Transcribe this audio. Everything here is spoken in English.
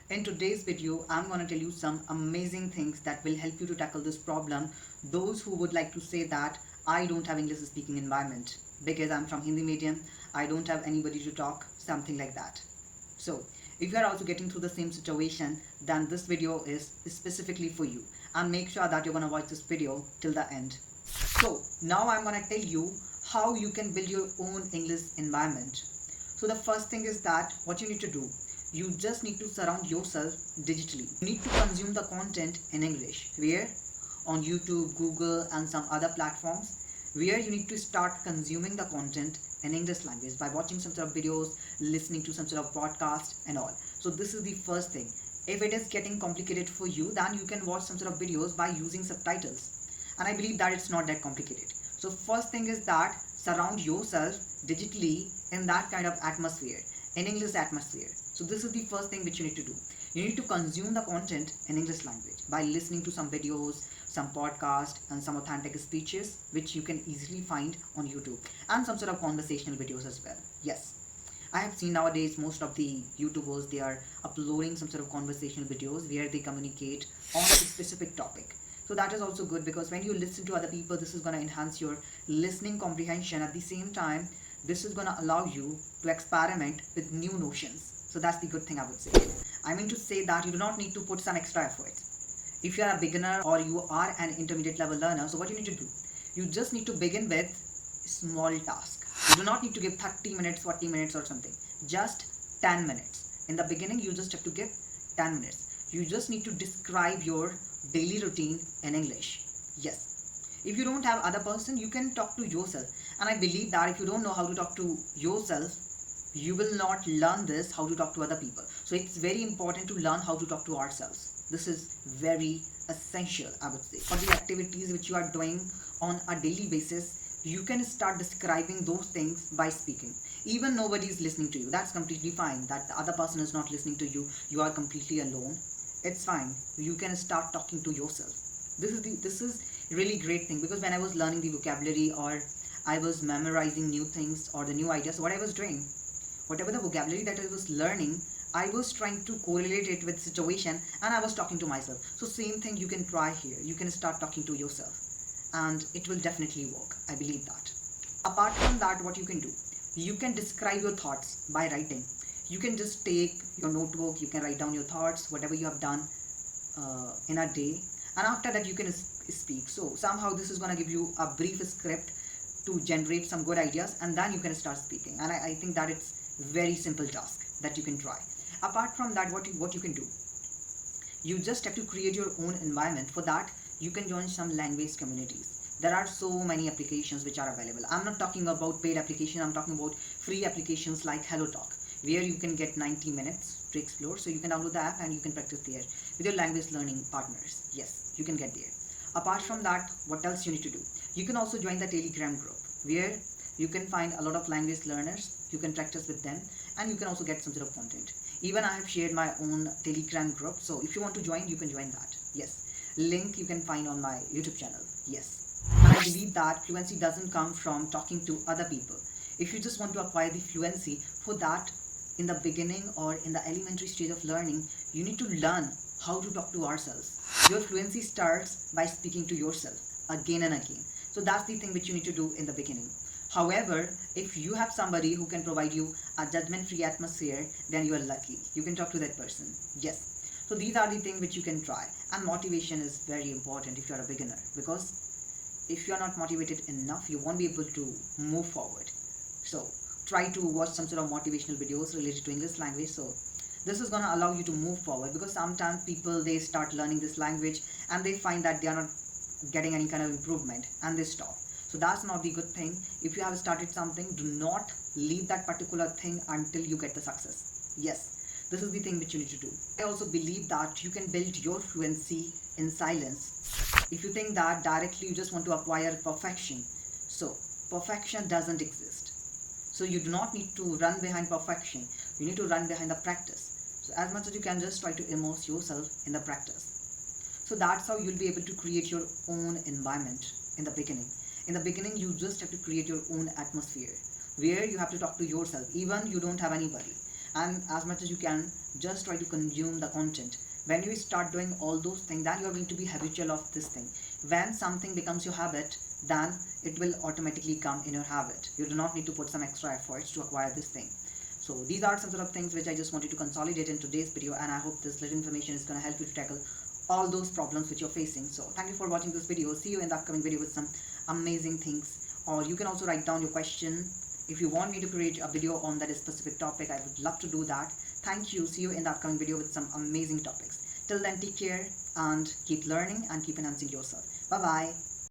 In today's video, I'm going to tell you some amazing things that will help you to tackle this problem. Those who would like to say that I don't have English speaking environment because I'm from Hindi medium, I don't have anybody to talk, something like that. So, if you are also getting through the same situation, then this video is specifically for you. And make sure that you're going to watch this video till the end. So, now I'm going to tell you how you can build your own English environment. So the first thing is that what you need to do, you just need to surround yourself digitally. You need to consume the content in English. Where? On YouTube, Google and some other platforms where you need to start consuming the content in English language by watching some sort of videos, listening to some sort of podcast and all. So this is the first thing. If it is getting complicated for you, then you can watch some sort of videos by using subtitles. And I believe that it's not that complicated. So first thing is that surround yourself digitally in that kind of atmosphere, in English atmosphere. So this is the first thing which you need to do. You need to consume the content in English language by listening to some videos, some podcast and some authentic speeches which you can easily find on YouTube, and some sort of conversational videos as well. Yes, I have seen nowadays most of the YouTubers, they are uploading some sort of conversational videos where they communicate on a specific topic. So that is also good because when you listen to other people, this is going to enhance your listening comprehension. At the same time, this is going to allow you to experiment with new notions. So that's the good thing I would say. I mean to say that you do not need to put some extra effort. If you are a beginner or you are an intermediate level learner, so what you need to do, you just need to begin with small task. You do not need to give 30 minutes, 40 minutes or something. Just 10 minutes. In the beginning, you just have to give 10 minutes. You just need to describe your daily routine in English. Yes. If you don't have other person, you can talk to yourself. And I believe that if you don't know how to talk to yourself, you will not learn this how to talk to other people. So it's very important to learn how to talk to ourselves. This is very essential, I would say. For the activities which you are doing on a daily basis, you can start describing those things by speaking. Even nobody is listening to you, that's completely fine. That the other person is not listening to you, you are completely alone, it's fine. You can start talking to yourself. This is really great thing, because when I was learning the vocabulary or I was memorizing new things or the new ideas, what I was doing, whatever the vocabulary that I was learning, I was trying to correlate it with situation and I was talking to myself. So same thing you can try here. You can start talking to yourself and it will definitely work. I believe that. Apart from that, what you can do, you can describe your thoughts by writing. You can just take your notebook, you can write down your thoughts, whatever you have done in a day, and after that you can speak. So somehow this is going to give you a brief script to generate some good ideas, and then you can start speaking. And I think that it's very simple task that you can try. Apart from that, what you can do, you just have to create your own environment. For that, you can join some language communities. There are so many applications which are available. I'm not talking about paid applications, I'm talking about free applications like HelloTalk, where you can get 90 minutes to explore. So you can download the app and you can practice there with your language learning partners. Yes, you can get there. Apart from that, what else you need to do? You can also join the Telegram group, where you can find a lot of language learners. You can practice with them and you can also get some sort of content. Even I have shared my own Telegram group, so if you want to join, you can join that. Yes, link you can find on my YouTube channel. Yes, and I believe that fluency doesn't come from talking to other people. If you just want to acquire the fluency, for that, in the beginning or in the elementary stage of learning, you need to learn how to talk to ourselves. Your fluency starts by speaking to yourself again and again. So that's the thing which you need to do in the beginning. However, if you have somebody who can provide you a judgment-free atmosphere, then you are lucky. You can talk to that person. Yes. So these are the things which you can try. And motivation is very important if you are a beginner, because if you are not motivated enough, you won't be able to move forward. So try to watch some sort of motivational videos related to English language. So this is going to allow you to move forward, because sometimes people, they start learning this language and they find that they are not getting any kind of improvement and they stop. So that's not the good thing. If you have started something, do not leave that particular thing until you get the success. Yes, this is the thing which you need to do. I also believe that you can build your fluency in silence. If you think that directly you just want to acquire perfection, so perfection doesn't exist. So you do not need to run behind perfection. You need to run behind the practice. So as much as you can, just try to immerse yourself in the practice. So that's how you'll be able to create your own environment in the beginning. In the beginning, you just have to create your own atmosphere where you have to talk to yourself, even you don't have anybody. And as much as you can, Just try to consume the content. When you start doing all those things, then you are going to be habitual of this thing. When something becomes your habit, then it will automatically come in your habit. You do not need to put some extra efforts to acquire this thing. So these are some sort of things which I just wanted to consolidate in today's video, and I hope this little information is going to help you to tackle all those problems which you're facing. So thank you for watching this video. See you in the upcoming video with some amazing things. Or you can also write down your question. If you want me to create a video on that specific topic, I would love to do that. Thank you. See you in the upcoming video with some amazing topics. Till then, take care and keep learning and keep enhancing yourself. Bye bye.